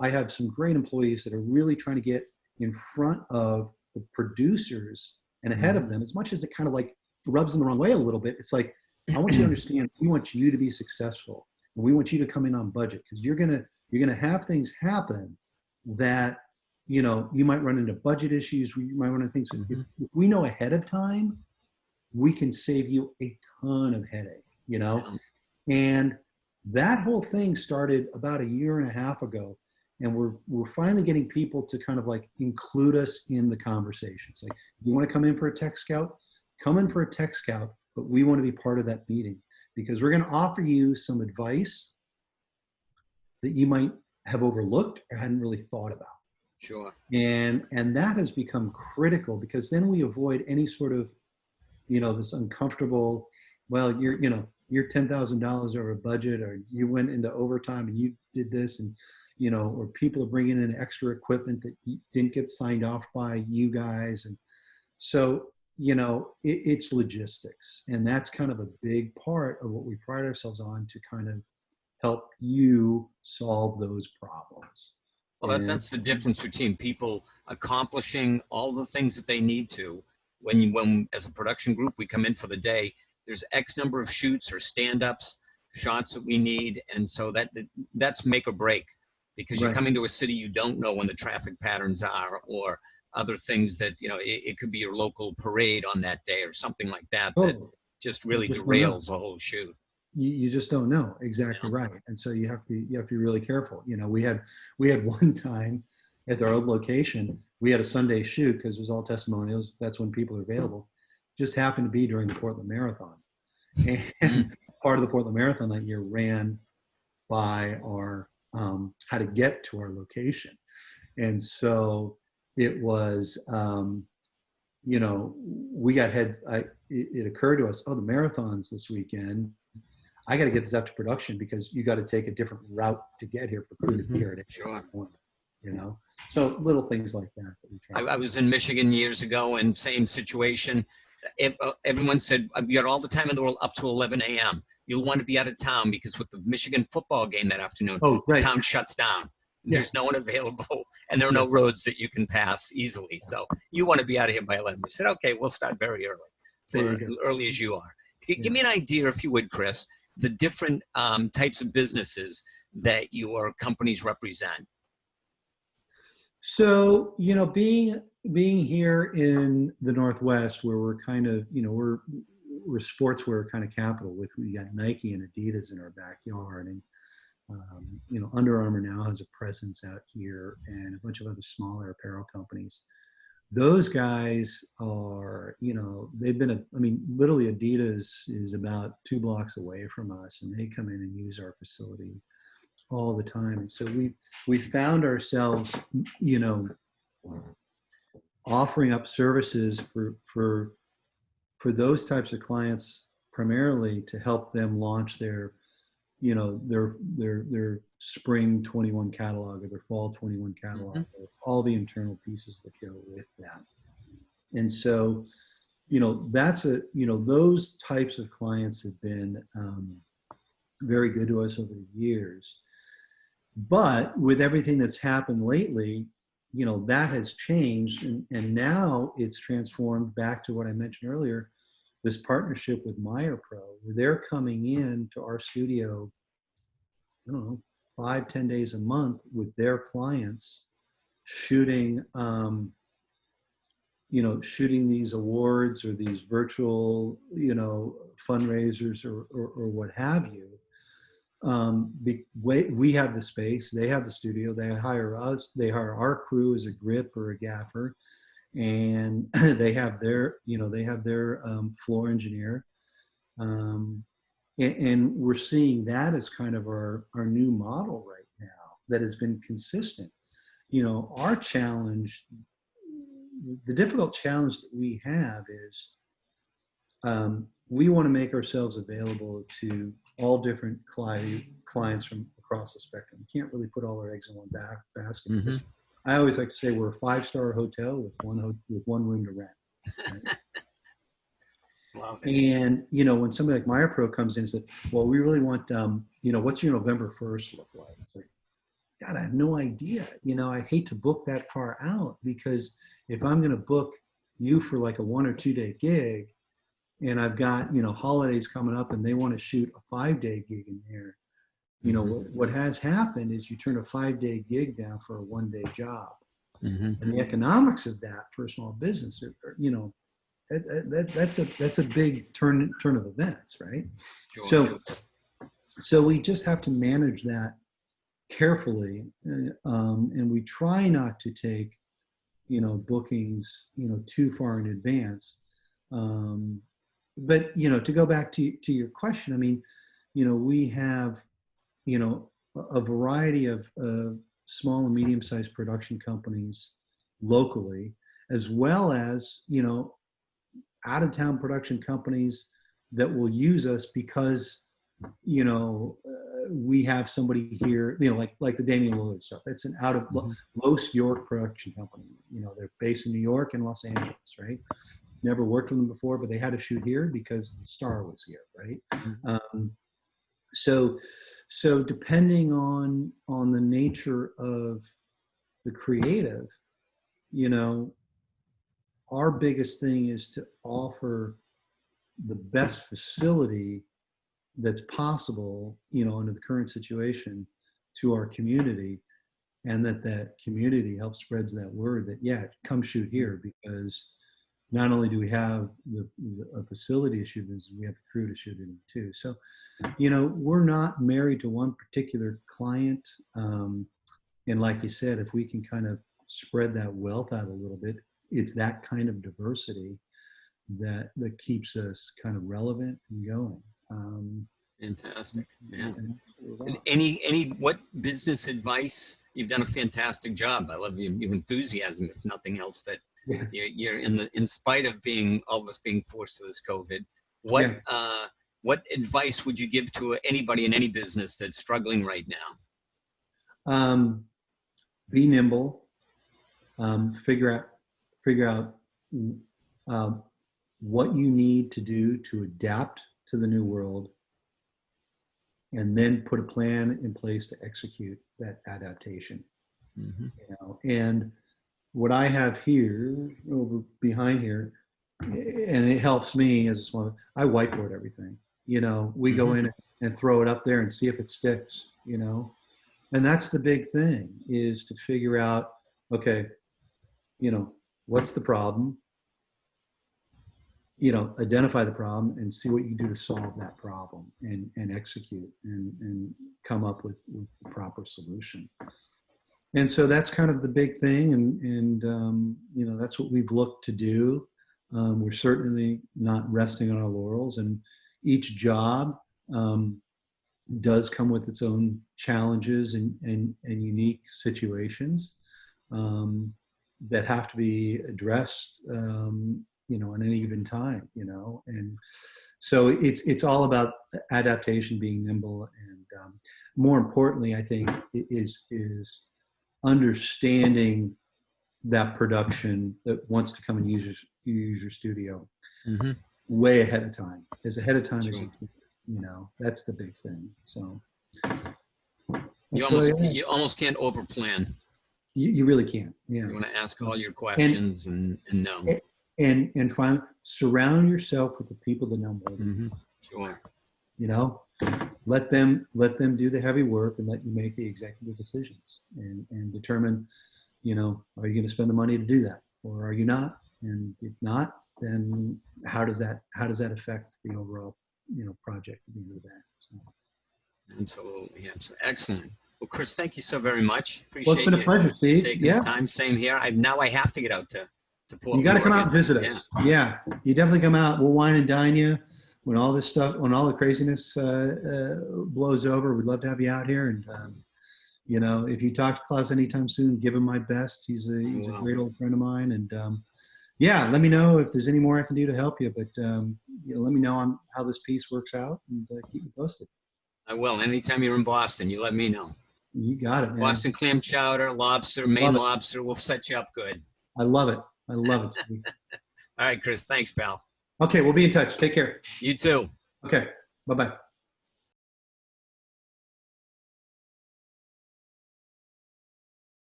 I have some great employees that are really trying to get in front of the producers and ahead of them, as much as it kind of like rubs them the wrong way a little bit. It's like, I want you to understand, we want you to be successful. And we want you to come in on budget, because you're gonna have things happen that, you might run into budget issues. You might run into things. If we know ahead of time, we can save you a ton of headache, And that whole thing started about 1.5 years ago. And we're finally getting people to kind of like include us in the conversations. Like, you want to come in for a tech scout? Come in for a tech scout, but we want to be part of that meeting, because we're going to offer you some advice that you might have overlooked or hadn't really thought about. Sure. And that has become critical, because then we avoid any sort of, this uncomfortable, well, you're $10,000 over budget, or you went into overtime and you did this, and, or people are bringing in extra equipment that didn't get signed off by you guys. And so, it's logistics. And that's kind of a big part of what we pride ourselves on, to kind of help you solve those problems. Well, that's the difference between people accomplishing all the things that they need to. When as a production group, we come in for the day, there's X number of shoots or stand-ups, shots that we need. And so that's make or break, because you're coming to a city you don't know when the traffic patterns are, or other things that, it could be your local parade on that day or something like that, that just really derails the whole shoot. You just don't know. Exactly right. And so you have to be really careful. We had one time at our old location, we had a Sunday shoot, because it was all testimonials. That's when people are available. Just happened to be during the Portland Marathon. And part of the Portland Marathon that year ran by our, how to get to our location. And so it was, we got it occurred to us, the marathon's this weekend. I got to get this up to production, because you got to take a different route to get here for crew to be here at 8 a.m. So little things like that we try. I was in Michigan years ago, and same situation. Everyone said, I've got all the time in the world up to 11 a.m. You'll want to be out of town, because with the Michigan football game that afternoon, the town shuts down. There's no one available, and there are no roads that you can pass easily. So you want to be out of here by 11. We said, okay, we'll start very early, early as you are. Give me an idea, if you would, Chris, the different types of businesses that your companies represent. So, being here in the Northwest, where we're kind of, we're sportswear kind of capital, with we got Nike and Adidas in our backyard, and Under Armour now has a presence out here, and a bunch of other smaller apparel companies. Those guys are, they've been, literally Adidas is about 2 blocks away from us, and they come in and use our facility all the time. And so we found ourselves, offering up services for those types of clients, primarily to help them launch their spring 21 catalog or their fall 21 catalog, or all the internal pieces that go with that. And so, those types of clients have been very good to us over the years. But with everything that's happened lately, that has changed, and now it's transformed back to what I mentioned earlier, this partnership with MyerPro, where they're coming in to our studio, I don't know, 5-10 days a month with their clients, shooting these awards or these virtual, fundraisers or what have you. We have the space, they have the studio, they hire us, they hire our crew as a grip or a gaffer, and they have their floor engineer. And we're seeing that as kind of our new model right now that has been consistent. Our challenge, the difficult challenge that we have is we want to make ourselves available to all different clients from across the spectrum. We can't really put all our eggs in one basket. Mm-hmm. I always like to say we're a 5-star hotel with one room to rent. Right? Love it. And when somebody like MyerPro comes in and says, "Well, we really want, what's your November 1st look like?" It's like, God, I have no idea. I hate to book that far out, because if I'm going to book you for like a 1 or 2 day gig, and I've got, holidays coming up and they want to shoot a 5-day gig in there, what has happened is you turn a 5-day gig down for a 1-day job. Mm-hmm. And the economics of that for a small business that's a big turn of events, right? Sure. So we just have to manage that carefully, and we try not to take, bookings, too far in advance. But to go back to your question, we have, a variety of small and medium-sized production companies locally, as well as, out-of-town production companies that will use us because, we have somebody here, like the Damian Lillard stuff. It's an out of Los York production company. They're based in New York and Los Angeles, right? Never worked with them before, but they had to shoot here because the star was here, right? Mm-hmm. So depending on the nature of the creative, our biggest thing is to offer the best facility that's possible, under the current situation, to our community, and that community helps spreads that word that, yeah, come shoot here, because not only do we have a facility to shoot this, we have the crew to shoot it in too. So, we're not married to one particular client. And like you said, if we can kind of spread that wealth out a little bit, it's that kind of diversity that keeps us kind of relevant and going. Fantastic, man. And what business advice? You've done a fantastic job. I love your enthusiasm, if nothing else, that you're in spite of almost being forced to this COVID. What advice would you give to anybody in any business that's struggling right now? Be nimble. Figure out what you need to do to adapt to the new world, and then put a plan in place to execute that adaptation. Mm-hmm. And what I have here, over behind here, and it helps me as a small, I whiteboard everything. We go in and throw it up there and see if it sticks, and that's the big thing, is to figure out, okay, what's the problem? identify the problem and see what you can do to solve that problem and execute and come up with the proper solution. And so that's kind of the big thing. And that's what we've looked to do. We're certainly not resting on our laurels, and each job does come with its own challenges and unique situations that have to be addressed, in any given time, and so it's all about adaptation, being nimble, and more importantly, I think, is understanding that production that wants to come and use your studio way ahead of time, as ahead of time as you can. That's the big thing. So you almost can't overplan. You really can't. Yeah. You want to ask all your questions and know. And finally, surround yourself with the people that know more than you. Sure. Let them do the heavy work and let you make the executive decisions and determine, are you going to spend the money to do that, or are you not? And if not, then how does that affect the overall, project at the end of the day? So. Absolutely. Excellent. Well, Chris, thank you so very much. Appreciate Well, it's been a pleasure, Steve. Taking the time. Same here. Now I have to get out to Portland. You got to come out and visit us. Yeah, you definitely come out. We'll wine and dine you when all this stuff, when all the craziness blows over. We'd love to have you out here. And if you talk to Klaus anytime soon, give him my best. He's a great old friend of mine. And let me know if there's any more I can do to help you. But let me know on how this piece works out, and keep me posted. I will. Anytime you're in Boston, you let me know. You got it, man. Boston clam chowder, lobster, Maine lobster. We'll set you up good. I love it. Steve. All right, Chris. Thanks, pal. Okay, we'll be in touch. Take care. You too. Okay. Bye-bye.